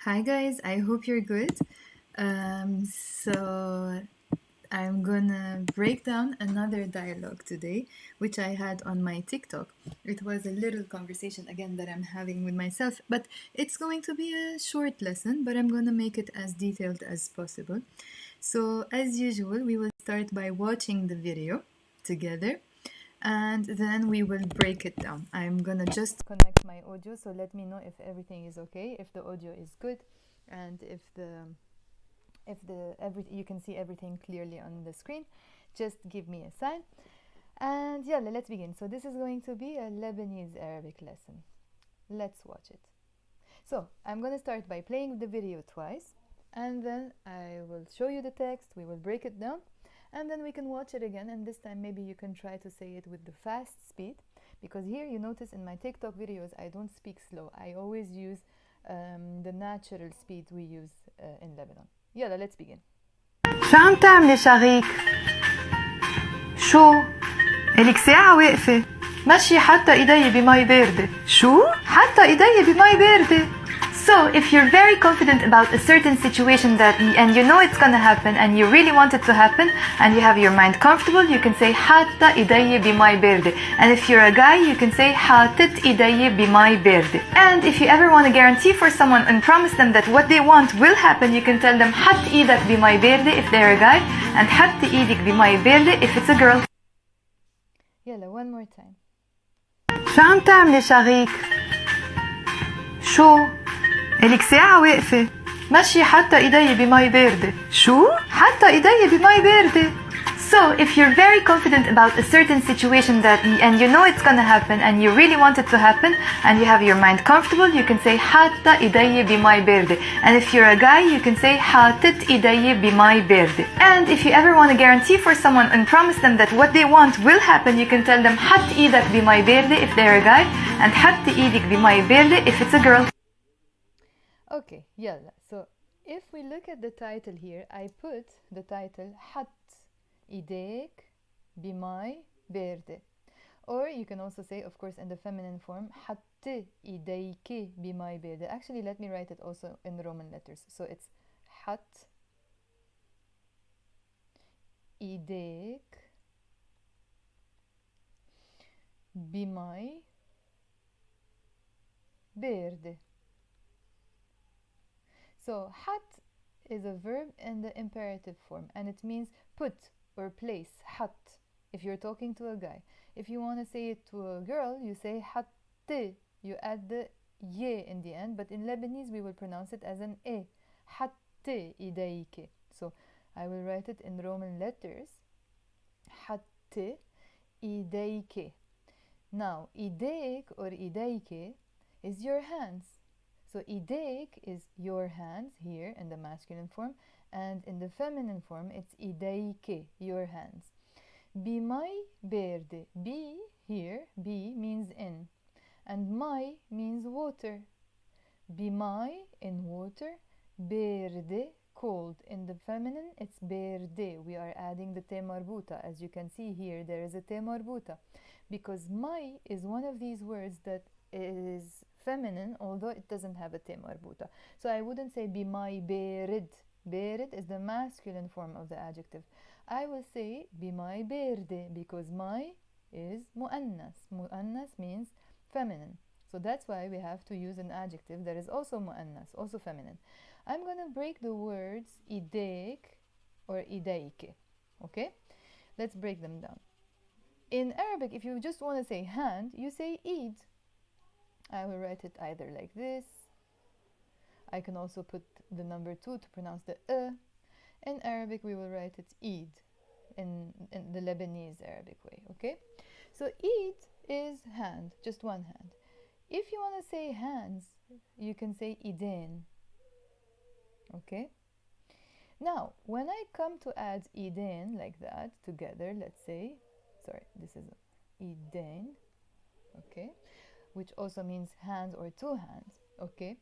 Hi guys, I hope you're good. So I'm gonna break down another dialogue today, which I had on my TikTok. It was a little conversation again that I'm having with myself, but it's going to be a short lesson, but I'm gonna make it as detailed as possible. So, as usual, we will start by watching the video together and then we will break it down. I'm gonna just connect my audio, so let me know if everything is okay, if the audio is good, and if you can see everything clearly on the screen. Just give me a sign. And yeah, let's begin. So this is going to be a Lebanese Arabic lesson. Let's watch it. So I'm gonna start by playing the video twice, and then I will show you the text, we will break it down, and then we can watch it again, and this time maybe you can try to say it with the fast speed, because here you notice in my TikTok videos I don't speak slow. I always use the natural speed we use in Lebanon. يلا let's begin. شو عم تعملي شغيك؟ شو؟ إلك ساعة واقفة مشي حتى إيدي بمي باردة. شو؟ حتى إيدي بمي باردة. So, if you're very confident about a certain situation and you know it's gonna happen and you really want it to happen and you have your mind comfortable, you can say حاطة إيدي بمي باردة. And if you're a guy, you can say حاطت إيدي بمي باردة. And if you ever want to guarantee for someone and promise them that what they want will happen, you can tell them حط إيدك بمي باردة if they're a guy and حط إيدك بمي باردة if it's a girl. يلا one more time. شو عم تعملي شغيك؟ شو؟ إلك ساعة واقفة مشي حتى إيدي بمي باردة. شو؟ حتى إيدي بمي باردة. So, if you're very confident about a certain situation and you know it's gonna happen and you really want it to happen and you have your mind comfortable, you can say حاطة إيدي بمي باردة. And if you're a guy, you can say حاطت إيدي بمي باردة. And if you ever want to guarantee for someone and promise them that what they want will happen, you can tell them حط إيدك بمي باردة if they're a guy and حط إيدك بمي باردة if it's a girl. Okay, يلا. So if we look at the title here, I put the title حط إيديك بمي باردة. Or you can also say, of course, in the feminine form, حط إيديك بمي باردة. Actually, let me write it also in Roman letters. So it's حط إيديك بمي باردة. So حط is a verb in the imperative form, and it means put or place. حط if you're talking to a guy. If you want to say it to a girl, you say حط. You add the ye in the end, but in Lebanese we will pronounce it as an e. حط إيديك. So I will write it in Roman letters. حط إيديك. Now إيديك or إيديك is your hands. So إيديك is your hands here in the masculine form, and in the feminine form it's إيديك, your hands. بمي باردة. Bi here, bi means in, and مي means water. بمي in water, باردة cold. In the feminine it's باردة. We are adding the te marbuta. As you can see here, there is a te marbuta because مي is one of these words that is feminine, although it doesn't have a te marbuta. So I wouldn't say بمي بارد. بارد is the masculine form of the adjective. I will say بمي باردة because مي is مؤنث. مؤنث means feminine. So that's why we have to use an adjective that is also مؤنث, also feminine. I'm going to break the words إيديك or إيديك. Okay? Let's break them down. In Arabic, if you just want to say hand, you say إيد. I will write it either like this. I can also put the number 2 to pronounce the e. In Arabic, we will write it Eid in the Lebanese Arabic way, okay? So Eid is hand, just one hand. If you want to say hands, you can say Idain, okay? Now, when I come to add Idain like that together, let's say, sorry, this is Idain, okay? Which also means hands or two hands, okay?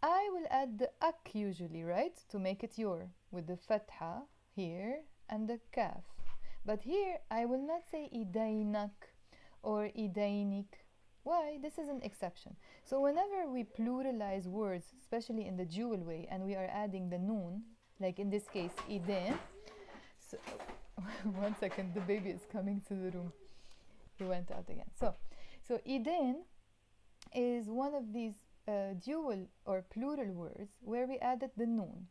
I will add the ak usually, right? To make it your, with the fatha here and the kaf. But here I will not say idainak or idainik. Why? This is an exception. So whenever we pluralize words, especially in the dual way, and we are adding the noon, like in this case, idin. So, 1 second, the baby is coming to the room. He went out again. So idin is one of these dual or plural words where we added the noon.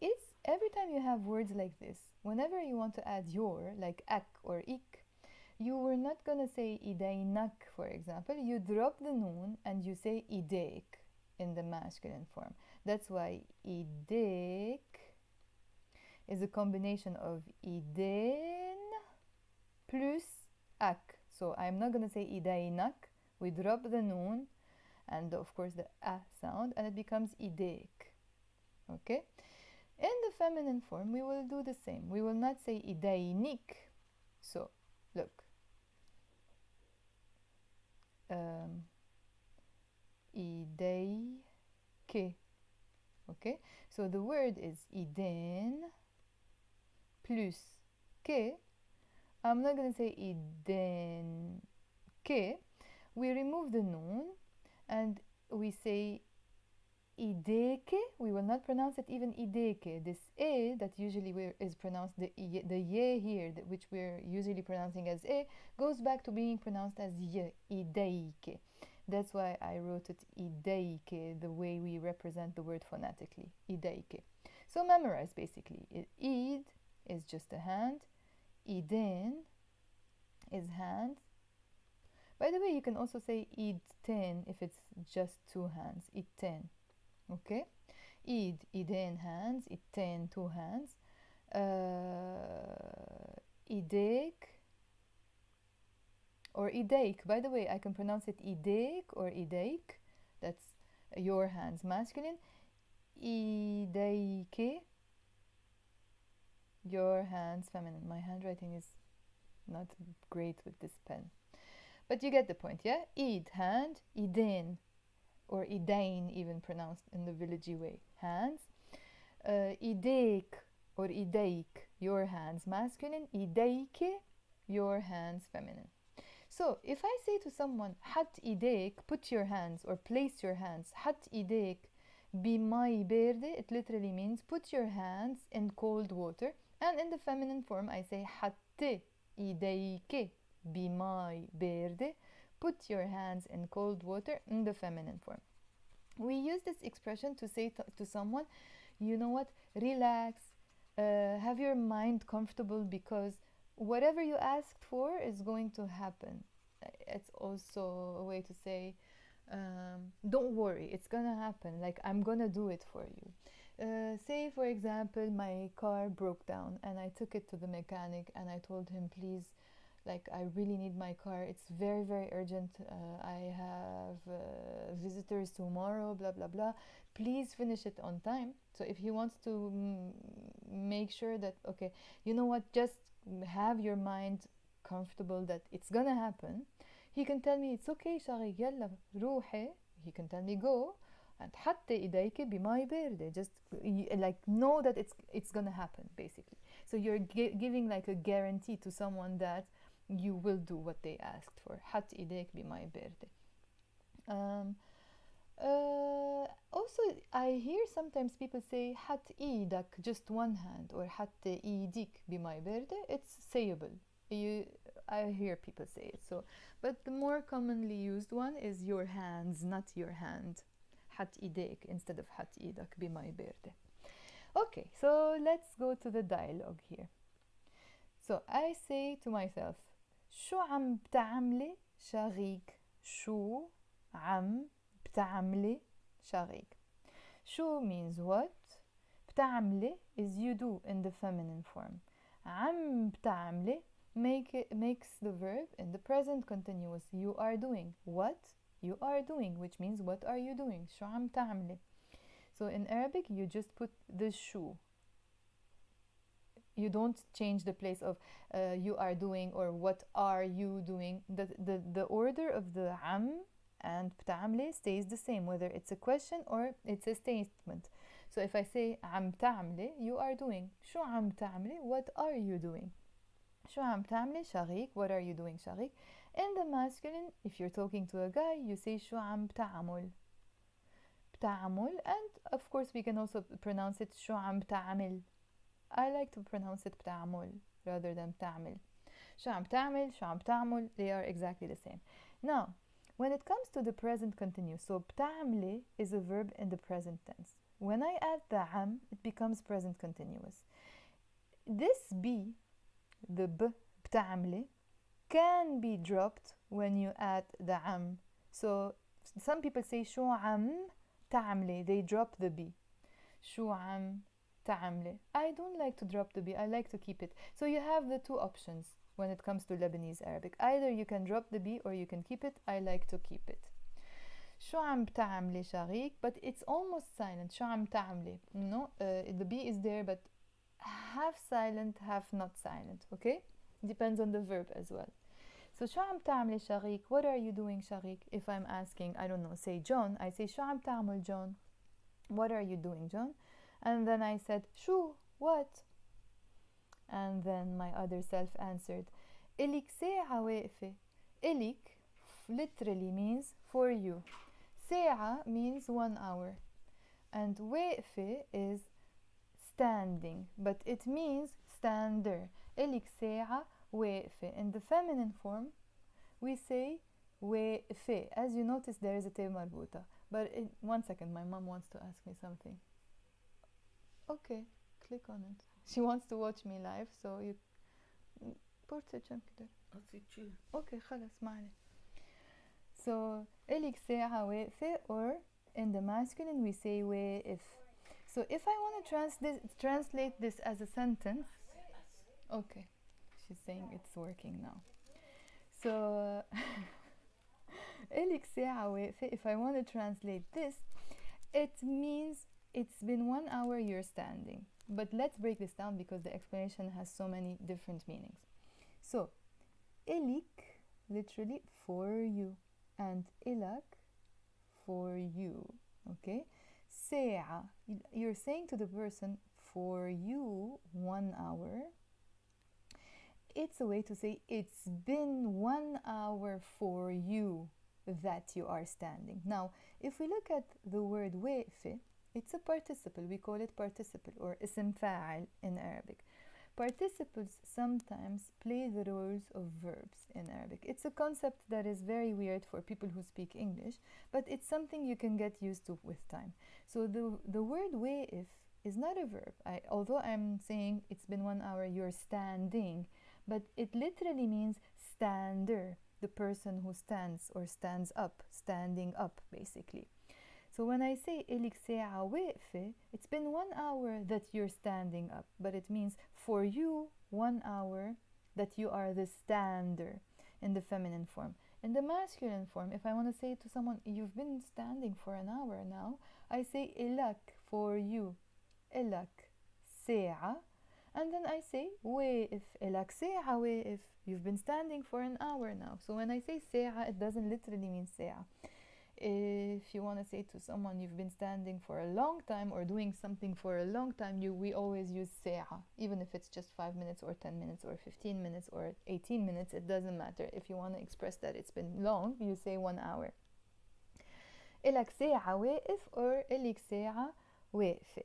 It's every time you have words like this, whenever you want to add your, like ak or ik, you were not gonna say idainak, for example. You drop the noon and you say ideik in the masculine form. That's why ideik is a combination of idin plus ak. So I'm not gonna say idainak. We drop the noon and of course the a sound, and it becomes ideik. Okay? In the feminine form, we will do the same. We will not say idainik. So, look. Ideike. Okay? So the word is idin plus ke. I'm not going to say idinke. We remove the noon and we say ideke. We will not pronounce it even ideke. This e that usually is pronounced the ye here, which we're usually pronouncing as e, goes back to being pronounced as ye, ideike. That's why I wrote it ideike, the way we represent the word phonetically, ideike. So memorize basically. Id is just a hand. Idin is hand. By the way, you can also say idten if it's just two hands. Idten. Okay? Idin hands. Idten two hands. Ideik or ideik. By the way, I can pronounce it ideik or ideik. That's your hands masculine. Ideike, your hands feminine. My handwriting is not great with this pen, but you get the point, yeah? Id, hand. Idin or idain, even pronounced in the villagey way, hands. Ideik or ideik, your hands masculine. Ideike, your hands feminine. So if I say to someone, hat ideik, put your hands or place your hands, hat ideik bimai berde, it literally means put your hands in cold water. And in the feminine form, I say hatte ideike bimai berde, put your hands in cold water, in the feminine form. We use this expression to say to someone, you know what, relax, have your mind comfortable, because whatever you asked for is going to happen. It's also a way to say, don't worry, it's gonna happen, like I'm gonna do it for you. Say for example, my car broke down and I took it to the mechanic and I told him, please, like I really need my car, it's very very urgent, I have visitors tomorrow, blah blah blah, please finish it on time. So if he wants to make sure that, okay, you know what, just have your mind comfortable that it's gonna happen, he can tell me, it's okay شاغي يلا روحي, he can tell me go, and حتى إيديك بماء باردة, just like know that it's gonna happen basically. So you're giving like a guarantee to someone that you will do what they asked for. حتى إيديك بماء باردة. Also, I hear sometimes people say حت إيدك, just one hand, or حتى إيديك بماء باردة. It's sayable. I hear people say it. So, but the more commonly used one is your hands, not your hand. حت إيديك instead of حت إيدك بماء باردة. Okay, so let's go to the dialogue here. So I say to myself, شو عم بتعملي شاغيك؟ شو عم بتعملي شاغيك? شو means what. بتعملي is you do in the feminine form. عم بتعملي makes the verb in the present continuous. You are doing what you are doing, which means what are you doing. شو عم تعملي. So in Arabic you just put the shu. You don't change the place of you are doing or what are you doing. The order of the am and بتعملي stays the same, whether it's a question or it's a statement. So if I say عم تعملي, you are doing. شو عم تعملي, what are you doing. شو عم تعملي شاغيك, what are you doing شاغيك. In the masculine, if you're talking to a guy, you say شو عم بتعمل. بتعمل, and of course we can also pronounce it شو عم بتعمل. I like to pronounce it بتعمل rather than بتعمل. شو عم بتعمل, شو عم بتعمل, they are exactly the same. Now, when it comes to the present continuous, so بتعملي is a verb in the present tense. When I add the عم, it becomes present continuous. This be, the b, بتعملي, can be dropped when you add the عم. So some people say شو عم تعملي, they drop the b. شو عم تعملي. I don't like to drop the b, I like to keep it. So you have the two options when it comes to Lebanese Arabic. Either you can drop the b or you can keep it. I like to keep it. شو عم بتعملي شريك, but it's almost silent. شو عم تعملي, no, the b is there but half silent, half not silent, okay? Depends on the verb as well. So شو عم تعملي شريك, what are you doing شريك? If I'm asking, I don't know, say John, I say شو عم تعمل John, what are you doing John? And then I said شو, what? And then my other self answered إلك ساعة واقفة. إلك literally means for you. ساعة means 1 hour. And واقفة is standing, but it means stander. إلك ساعة واقفة. In the feminine form, we say واقفة. As you notice, there is a تاء مربوطة. But 1 second, my mom wants to ask me something. Okay, click on it. She wants to watch me live, so you بورتي كم كده. Okay, خلاص ما عليه. So إلك ساعة واقفة, or in the masculine we say واقف. So if I want to translate this as a sentence, okay, she's saying it's working now. So إلك ساعة واقفة, if I want to translate this, it means it's been 1 hour you're standing. But let's break this down because the explanation has so many different meanings. So إلك literally for you, and إلك for you, okay? ساعة, you're saying to the person for you 1 hour. It's a way to say it's been 1 hour for you that you are standing. Now, if we look at the word واقفة, it's a participle. We call it participle or اسم فاعل in Arabic. Participles sometimes play the roles of verbs in Arabic. It's a concept that is very weird for people who speak English, but it's something you can get used to with time. So the word واقف is not a verb. Although I'm saying it's been 1 hour, you're standing, but it literally means stander, the person who stands or stands up, standing up basically. So when I say إلك ساعة واقفة, it's been 1 hour that you're standing up, but it means for you 1 hour that you are the stander in the feminine form. In the masculine form, if I want to say to someone, you've been standing for an hour now, I say إلك for you, إلك ساعة, and then I say واقف, إلك ساعة واقف, you've been standing for an hour now. So when I say ساعة, it doesn't literally mean ساعة. If you want to say to someone you've been standing for a long time or doing something for a long time, we always use ساعة, even if it's just 5 minutes or 10 minutes or 15 minutes or 18 minutes, it doesn't matter. If you want to express that it's been long, you say 1 hour. إلك ساعة واقف or إلك ساعة واقفة.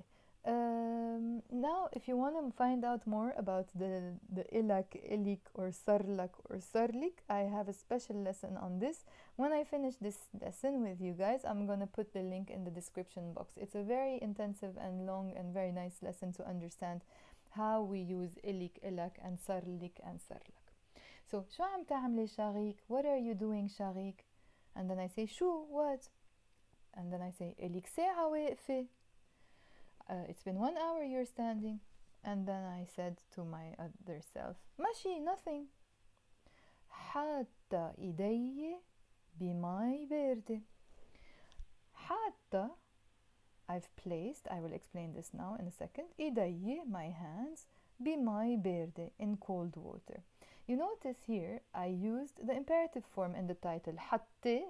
Now if you want to find out more about the إلك, إلك or صرلك or صرلك, I have a special lesson on this. When I finish this lesson with you guys, I'm gonna put the link in the description box. It's a very intensive and long and very nice lesson to understand how we use إلك, إلك and صرلك and صرلك. So شو عم تعملي شريك? What are you doing شريك? And then I say شو, what? And then I say إلك ساعة واقفة. It's been 1 hour you're standing. And then I said to my other self, ماشي, nothing. حاطة إيدي بماء باردة. حاطة, I've placed, I will explain this now in a second. إيدي, my hands, بماء باردة, in cold water. You notice here I used the imperative form in the title. حطي